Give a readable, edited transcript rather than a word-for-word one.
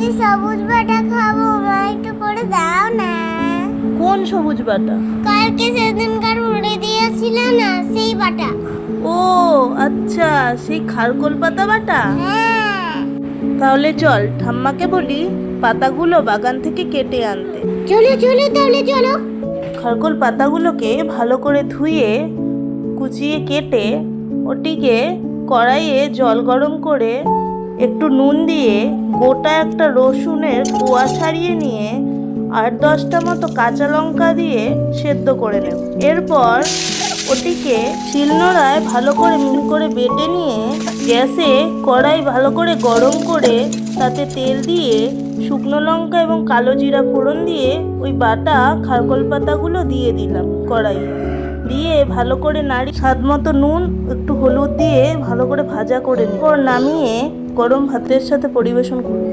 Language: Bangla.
আজকে সবুজ বাটা খাবো, মা একটু করে দাও না। কোন সবুজ বাটা? কালকে সেদিনকার মুড়ি দিয়েছিল না, সেই বাটা। ও আচ্ছা, সেই খারকোল পাতা বাটা। হ্যাঁ, তাহলে চল ঠাম্মাকে বলি পাতাগুলো বাগান থেকে কেটে আনতে। চলো চলো তাহলে চলো। খারকোল পাতাগুলোকে ভালো করে ধুয়ে কুচিয়ে কেটে ওটিকে কড়াইয়ে জল গরম করে একটু নুন দিয়ে গোটা একটা রসুনের কোয়া ছাড়িয়ে নিয়ে 8-10টা মতো কাঁচা লঙ্কা দিয়ে সেদ্ধ করে নেব। এরপর ওটিকে শিলনোড়ায় ভালো করে মিহি করে বেটে নিয়ে গ্যাসে কড়াই ভালো করে গরম করে তাতে তেল দিয়ে শুকনো লঙ্কা এবং কালো জিরা ফোড়ন দিয়ে ওই বাটা খারকোল পাতাগুলো দিয়ে দিলাম কড়াইয়ে, দিয়ে ভালো করে নাড়ি স্বাদ মতো নুন একটু হলুদ দিয়ে ভালো করে ভাজা করে নিই। নামিয়ে গরম ভাতের সাথে পরিবেশন করুন।